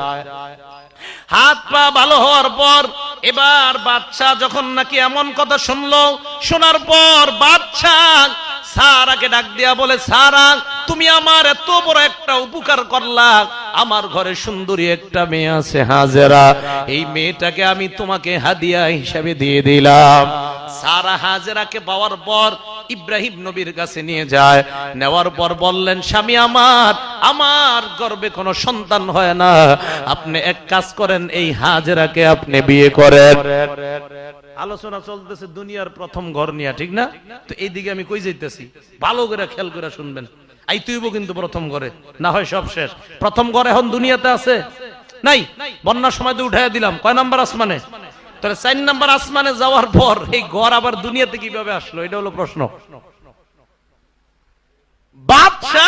হাত পা ভালো হওয়ার পর এবার বাদশা যখন নাকি এমন কথা শুনলো, শোনার পর বাদশা সারাকে ডাক দিয়া বলে, সারা তুমি আমার এত বড় একটা উপকার করলা, আমার ঘরে সুন্দরী একটা মেয়ে আছে হাজেরা, এই মেয়েটাকে আমি তোমাকে হাদিয়া হিসেবে দিয়ে দিলাম। সারা হাজেরাকে পাওয়ার পর ইব্রাহিম নবীর কাছে নিয়ে যায়, নেওয়ার পর বললেন, স্বামী আমার গর্ভে কোনো সন্তান হয় না, আপনি এক কাজ করেন এই হাজেরাকে আপনি বিয়ে করেন। আলোচনা চলতেছে দুনিয়ার প্রথম ঘর নিয়ে, ঠিক না? তো এইদিকে আমি কই যাইতেছি, ভালো করে খেয়াল করে শুনবেন। আইতেইব কিন্তু প্রথম ঘরে, না হয় সব শেষ। প্রথম ঘর এখন দুনিয়াতে আছে নাই, বন্যার সময় তো উঠাইয়া দিলাম। কয় নাম্বার আসমানে? তাহলে 4 নাম্বার আসমানে যাওয়ার পর এই ঘর আবার দুনিয়াতে কিভাবে আসলো, এটা হলো প্রশ্ন। বাদশা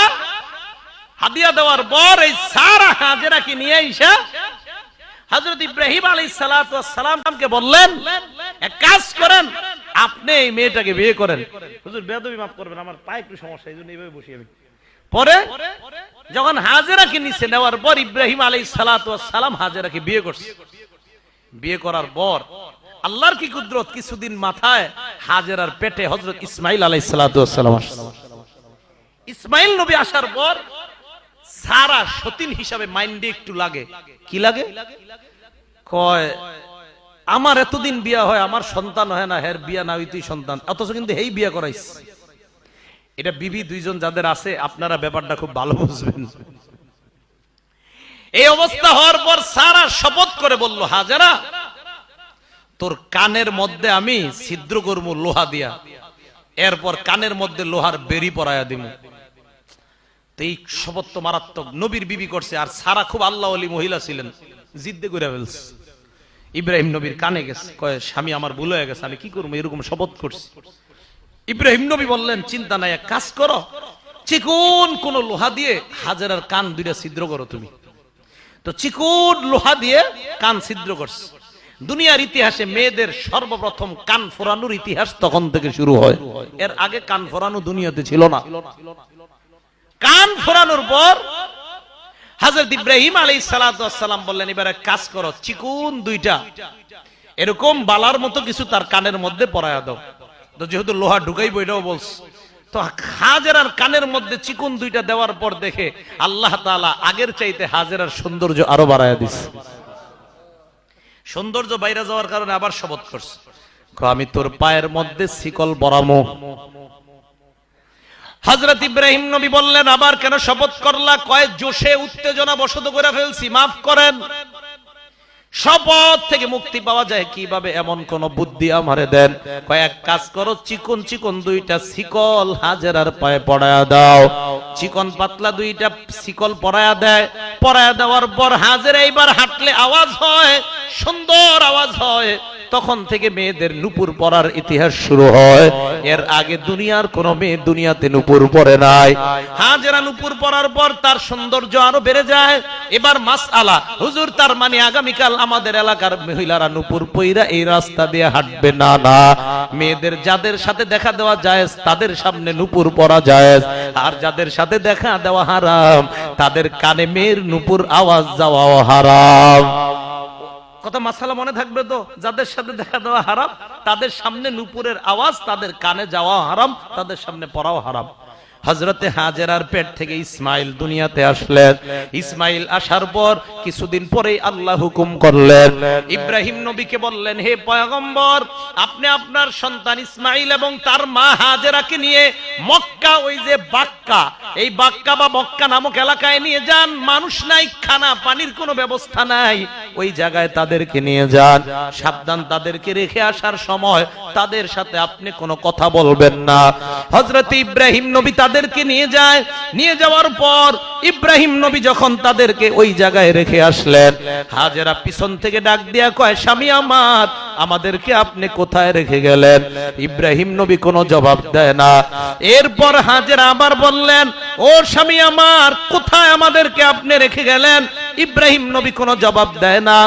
হাদিয়া দেওয়ার পর এই সারা হাজেরাকে নিয়ে আইসা হযরত ইব্রাহিম আলাইহিস সালাতু ওয়াস সালামকে বললেন, এক কাজ করেন আপনি এই মেয়েটাকে বিয়ে করেন। হুজুর বেয়াদবি মাফ করবেন, আমার পায়ে একটু সমস্যা, এইজন্য এইভাবে বসি আমি। পরে যখন হাজেরাকে নিচে নেওয়ার পর ইব্রাহিম আলাইহিস সালাতু ওয়াস সালাম হাজেরাকে বিয়ে করছে। বিয়ে করার পর আল্লাহর কি কুদরত, কিছুদিন মাথায় হাজেরার পেটে হযরত ইসমাঈল আলাইহিস সালাতু ওয়াস সালাম আসছে। ইসমাঈল নবী আসার পর সারা সতীন হিসাবে মাইন্ডে একটু লাগে। কি লাগে? কয় আমার এতদিন বিয়া হয়, আমার সন্তান হয় না, হের বিয়া না হইতেই সন্তান, অথচ কিন্তু এই বিয়া করাইছে। এটা বিবি দুইজন যাদের আছে আপনারা ব্যাপারটা খুব ভালো বুঝবেন। এই অবস্থা হওয়ার পর সারা শপথ করে বলল, হাজেরা তোর কানের মধ্যে আমি ছিদ্র করব লোহা দিয়া, এরপর কানের মধ্যে লোহার বেরি পরাইয়া দিব। এই শপথ তো মারাত্মক, নবীর বিবি করছে। আর সারা খুব আল্লাহ ওয়ালি মহিলা ছিলেন, জিদ্দে করে ফেলছে। ইব্রাহিম নবীর কানে গেছে, কয় স্বামী আমার ভুল হয়ে গেছে, আমি কি করবো, এরকম শপথ করছি। ইব্রাহিম নবী বললেন, চিন্তা নাই, এক কাজ করো, চিকন কোন লোহা দিয়ে হাজেরার কান দুইটা ছিদ্র করো তুমি। তো চিকন লোহা দিয়ে কান ছিদ্র করছে। দুনিয়ার ইতিহাসে মেয়েদের সর্বপ্রথম কান ফোরানোর ইতিহাস তখন থেকে শুরু হয়, এর আগে কান ফোরানো দুনিয়াতে ছিল না। কান ফোরানোর পর হযরত ইব্রাহিম আলাইহিস সালাতু ওয়াস সালাম বললেন, এবারে কাজ করো, চিকুন দুইটা এরকম বালার মতো কিছু তার কানের মধ্যে পরায়া দাও। তো যেহেতু লোহা ঢুকাইবো এটাও বলছে, তো হাজেরার কানের মধ্যে চিকুন দুইটা দেওয়ার পর দেখে আল্লাহ তাআলা আগের চাইতে হাজেরার সৌন্দর্য আরো বাড়ায়া দিছে। সৌন্দর্য বাইরে যাওয়ার কারণে আবার শপথ করছে, আমি তোর পায়ের মধ্যে শিকল বরামো। হযরত ইব্রাহিম নবী বললেন, আবার কেন শপথ করলা? কয় জোশে উত্তেজনা বশত করে ফেলছি, মাফ করেন। শপথ থেকে মুক্তি পাওয়া যায় কিভাবে, এমন কোন বুদ্ধি আমারে দেন। কয়েক কাজ করো, চিকন চিকন দুইটা শিকল হাজেরার পায়ে পরায়া দাও। চিকন পাতলা দুইটা শিকল পরায়া দেয়। পরায়া দেওয়ার পর হাজেরা এইবার হাঁটলে আওয়াজ হয়, সুন্দর আওয়াজ হয়। তখন থেকে মেয়েদের নুপুর পরার ইতিহাস শুরু হয়। এর আগে দুনিয়ার কোন মেয়ে দুনিয়াতে নুপুর পরে নাই। হাজেরা নুপুর পরার পর তার সৌন্দর্য আরো বেড়ে যায়। এবার মাসআলা, হুজুর তার মানে আগামীকাল আমাদের এলাকার মহিলারা নুপুর পইরা এই রাস্তা দিয়ে হাঁটবে না? না, মেয়েদের যাদের সাথে দেখা দেওয়া জায়েজ তাদের সামনে নুপুর পরা জায়েজ, আর যাদের সাথে দেখা দেওয়া হারাম তাদের কানে মেয়ের নুপুর আওয়াজ যাওয়াও হারাম। কথা মাসালা মনে থাকবে তো? যাদের সাথে দেখা দেওয়া হারাম তাদের সামনে নুপুরের আওয়াজ তাদের কানে যাওয়া হারাম, তাদের সামনে পড়াও হারাম। হযরতে হাজেরার পেট থেকে ইসমাইল দুনিয়াতে আসলেন। ইসমাইল আসার পর কিছুদিন পরেই আল্লাহ হুকুম করলেন, ইব্রাহিম নবীকে বললেন, হে পয়গম্বর, আপনি আপনার সন্তান ইসমাইল এবং তার মা হাজেরাকে নিয়ে মক্কা, ওই যে বাক্কা, এই বাক্কা বা মক্কা নামক এলাকায় নিয়ে যান। মানুষ নাই, খানা পানির কোনো ব্যবস্থা নাই, ওই জায়গায় তাদেরকে নিয়ে যান। সাবধান, তাদেরকে রেখে আসার সময় তাদের সাথে আপনি কোনো কথা বলবেন না। হযরত ইব্রাহিম নবী তাদেরকে নিয়ে যায়। নিয়ে যাওয়ার পর ইব্রাহিম নবী যখন তাদেরকে ওই জায়গায় রেখে আসলেন, হাজেরা পিছন থেকে ডাক দিয়া কয়, স্বামী আমার, আমাদেরকে আপনি কোথায় রেখে গেলেন? ইব্রাহিম নবী কোনো জবাব দেয় না। এরপর হাজেরা আবার বললেন, ও স্বামী আমার, কোথায় আমাদেরকে আপনি রেখে গেলেন? ইব্রাহিম নবী কোনো জবাব দেয় না।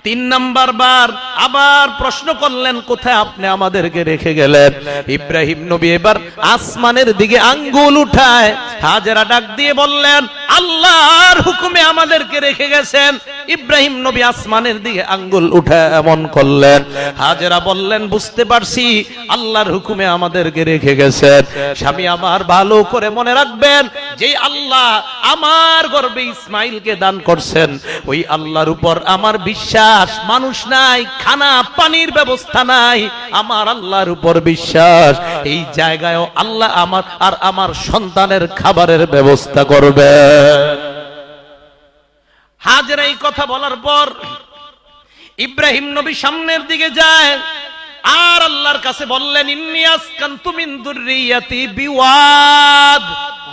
3 নাম্বার বার আবার প্রশ্ন করলেন, কোথায় আপনি আমাদেরকে রেখে গেলেন? ইব্রাহিম নবী এবার আসমানের দিকে আঙ্গুল উঠায় হাজেরা ডাক দিয়ে বললেন, আল্লাহর হুকুমে আমাদেরকে রেখে গেছেন। ইব্রাহিম নবী আসমানের দিকে আঙ্গুল উঠায় এমন করলেন। হাজেরা বললেন, বুঝতে পারছি, আল্লাহর হুকুমে আমাদেরকে রেখে গেছেন। স্বামী আমার, ভালো করে মনে রাখবেন, যে আল্লাহ আমার গর্ভে ইসমাইলকে দান করছেন, ওই আল্লাহর উপর আমার বিশ্বাস। মানুষ নাই, খানা পানির ব্যবস্থা নাই, আমার আল্লাহর উপর বিশ্বাস। এই জায়গায়ও আল্লাহ আমার আর আমার সন্তানের খাবারের ব্যবস্থা করবে। হাজেরা এই কথা বলার পর ইব্রাহিম নবী সামনের দিকে যায় আর আল্লাহর কাছে বললেন, ইন্নী আসকানতু মিন যুররিয়াতি বিওয়াদ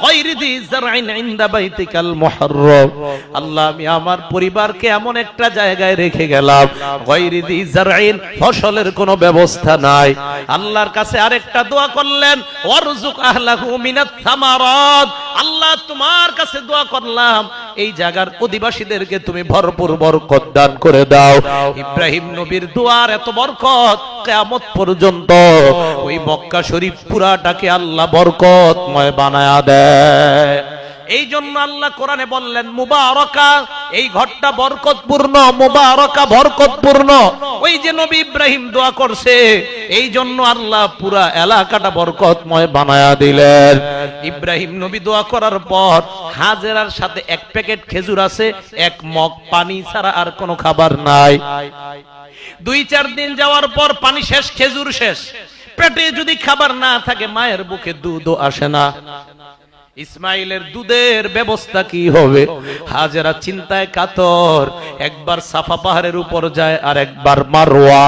গায়রি যি যারইন ইনদা বাইতিকাল মুহাররম। আল্লাহ, আমি আমার পরিবারকে এমন একটা জায়গায় রেখে গেলাম, গায়রি যি যারইন, ফসলের কোনো ব্যবস্থা নাই। আল্লাহর কাছে আরেকটা দোয়া করলেন, ওয়ারযুক আহলাহু মিনাত থামারাত। আল্লাহ, তোমার কাছে দোয়া করলাম, এই জায়গার অধিবাসীদেরকে তুমি ভরপুর বরকত দান করে দাও। ইব্রাহিম নবীর দোয়ার এত বরকত, কিয়ামত পর্যন্ত ওই মক্কা শরীফ পুরাটাকে আল্লাহ বরকতময় বানায়া দেয়। এই জন্য আল্লাহ কোরআনে বললেন, মুবারাকা, এই ঘরটা বরকতপূর্ণ, মুবারাকা বরকতপূর্ণ। ওই যে নবী ইব্রাহিম দোয়া করছে, এই জন্য আল্লাহ পুরা এলাকাটা বরকতময় বানায়া দিলেন। ইব্রাহিম নবী দোয়া করার পর হাজেরার সাথে 1 প্যাকেট খেজুর আছে, 1 মগ পানি ছাড়া আর কোনো খাবার নাই। 2-4 দিন যাওয়ার পর পানি শেষ, খেজুর শেষ। পেটে যদি খাবার না থাকে, মায়ের বুকে দুধও আসে না। ইসমাইলের দুধের ব্যবস্থা কি হবে? হাজেরা চিন্তায় কাতর। একবার সাফা পাহাড়ের উপর যায় আর একবার মারওয়া।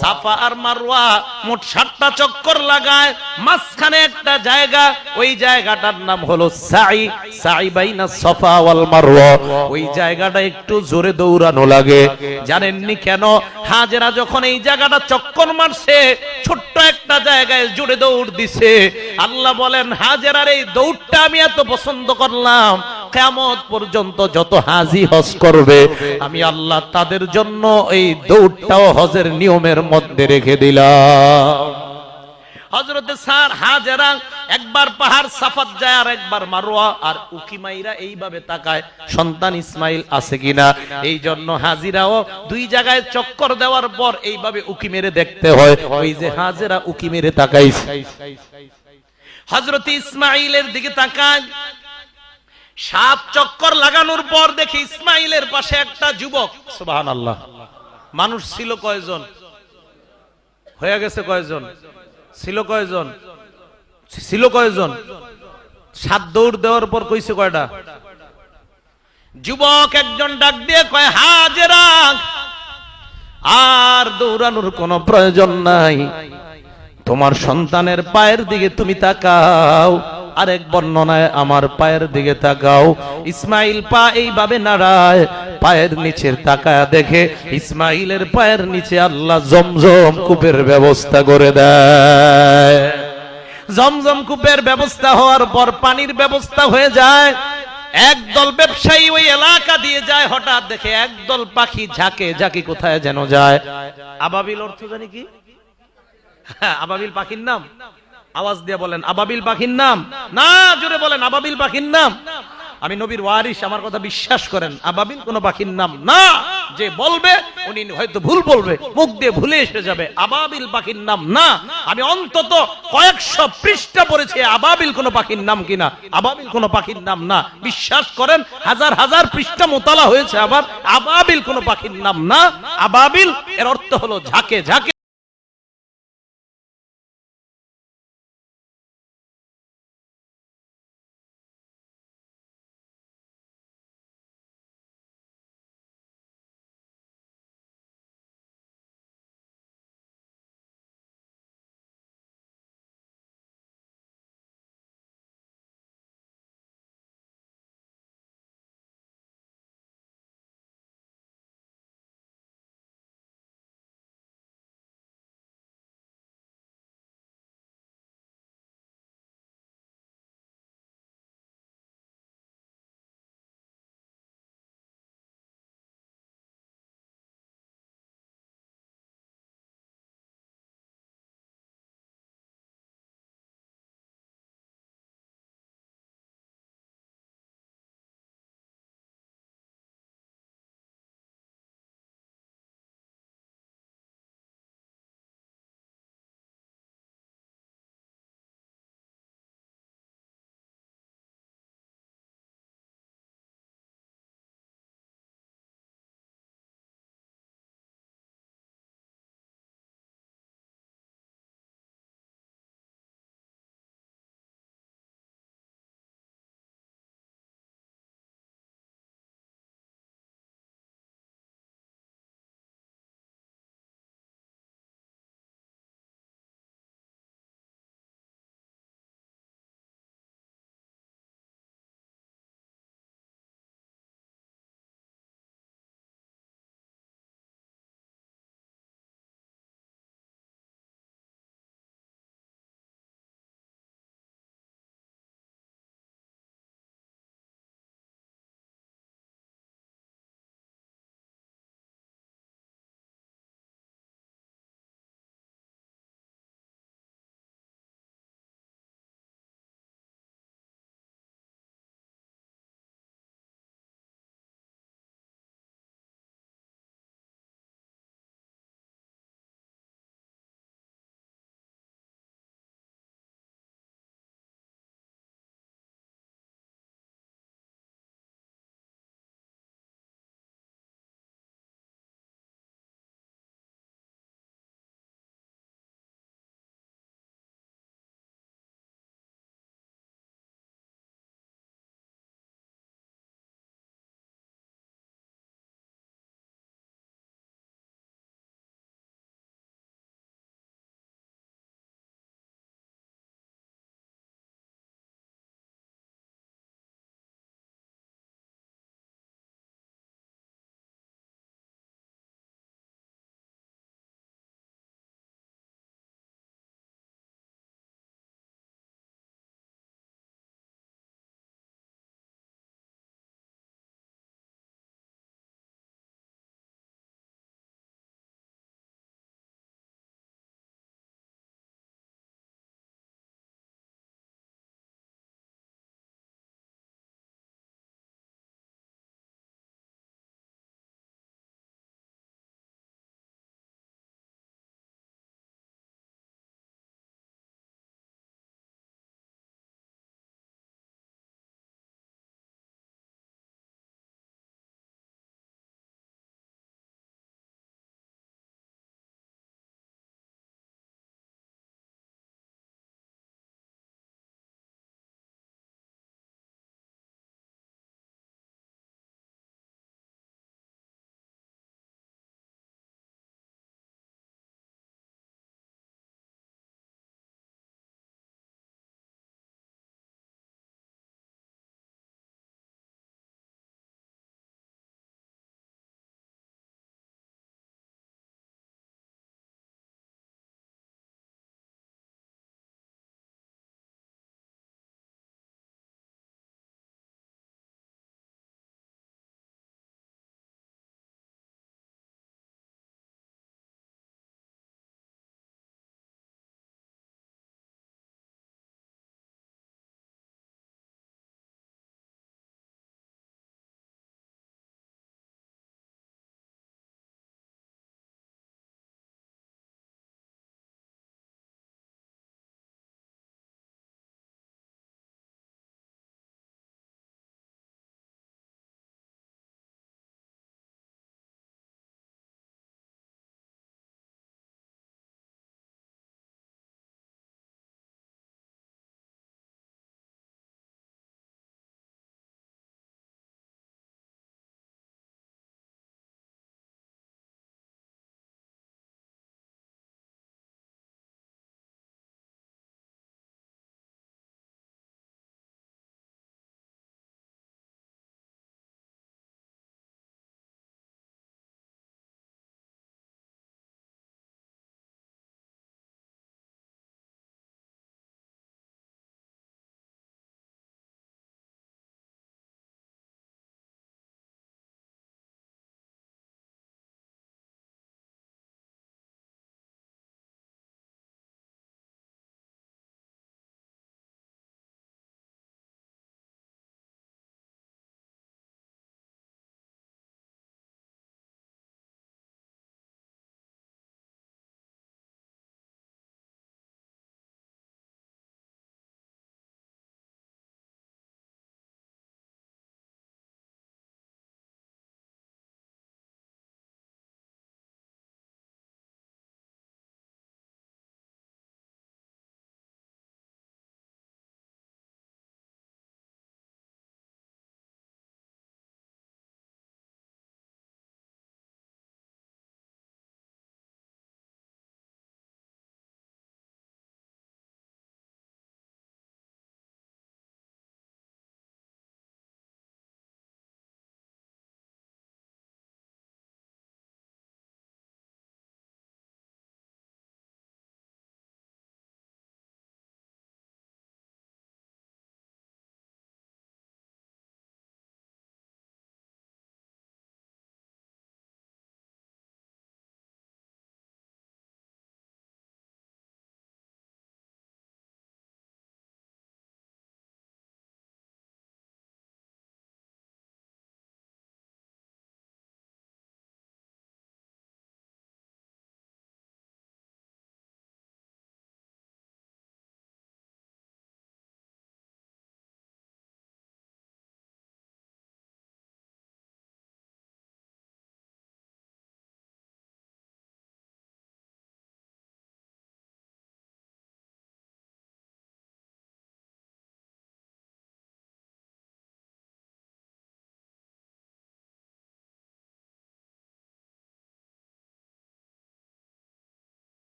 সাফা আর মারওয়া মোট 7টা চক্কর লাগায়। মাঝখানে একটা জায়গা, ওই জায়গাটার নাম হলো সাই, সাই বাইনা সাফা ওয়াল মারওয়া। ওই জায়গাটা একটু জোরে দৌড়ানো লাগে। জানেননি কেন? হাজেরা যখন এই জায়গাটা চক্কর মারছে, ছোট্ট একটা জায়গায় জোরে দৌড় দিছে। আল্লাহ বলেন, হাজেরার এই দৌড়টা আমি এত পছন্দ করলাম, কিয়ামত পর্যন্ত যত হাজী হজ করবে, আমি আল্লাহ তাদের জন্য এই দৌড়টাও হজের নিয়মের মধ্যে রেখে দিলাম। হযরতে হাজেরা একবার পাহাড় সাফাত যায় আর একবার মারওয়া, আর উকিমাইরা এইভাবে তাকায় সন্তান ইসমাইল আছে কিনা। এই জন্য হাজিরাও 2 জায়গায় চক্কর দেওয়ার পর এইভাবে উকি মেরে দেখতে হয়। ওই যে হাজেরা উকি মেরে তাকাইছে, হযরত ইসমাইলের দিকে তাকায়। 7 চক্কর লাগানোর পর দেখি ইসমাইলের পাশে একটা যুবক। সুবহানাল্লাহ। মানুষ ছিল কয়জন? হয়ে গেছে কয়জন? ছিল কয়জন? ছিল কয়জন? 7 দৌড় দেওয়ার পর কইছে কয়টা? যুবক একজন ডাক দিয়ে কয়, হাজেরা, আর দৌড়ানোর কোনো প্রয়োজন নাই, তোমার সন্তানের পায়ের দিকে তুমি তাকাও। আরেক বর্ণনায় আমার পায়ের দিকে তাকাও। ইসমাইল পা এইভাবে নাড়ায়, পায়ের নিচের তাকায় দেখে ইসমাইলের পায়ের নিচে আল্লাহ জমজম কূপের ব্যবস্থা করে দেয়। জমজম কূপের ব্যবস্থা হওয়ার পর পানির ব্যবস্থা হয়ে যায়। একদল ব্যবসায়ী ওই এলাকা দিয়ে যায়, হঠাৎ দেখে একদল পাখি ঝাঁকে ঝাঁকি কোথায় যেন যায়। আবাবিল অর্থ জানি কি? আবাবিল পাখির নাম? আওয়াজ দিয়ে বলেন, আবাবিল পাখির নাম? না, জোরে বলেন, আবাবিল পাখির নাম? আমি নবীর ওয়ারিস, আমার কথা বিশ্বাস করেন, আবাবিল কোন পাখির নাম না। যে বলবে উনি হয়তো ভুল বলবে, মুখ দিয়ে ভুলে এসে যাবে, আবাবিল পাখির নাম না। আমি অন্তত কয়েকশো পৃষ্ঠা পড়েছি আবাবিল কোন পাখির নাম কিনা। আবাবিল কোন পাখির নাম না, বিশ্বাস করেন, হাজার হাজার পৃষ্ঠা মোতালা হয়েছে, আবার আবাবিল কোন পাখির নাম না। আবাবিল এর অর্থ হলো ঝাঁকে ঝাঁকে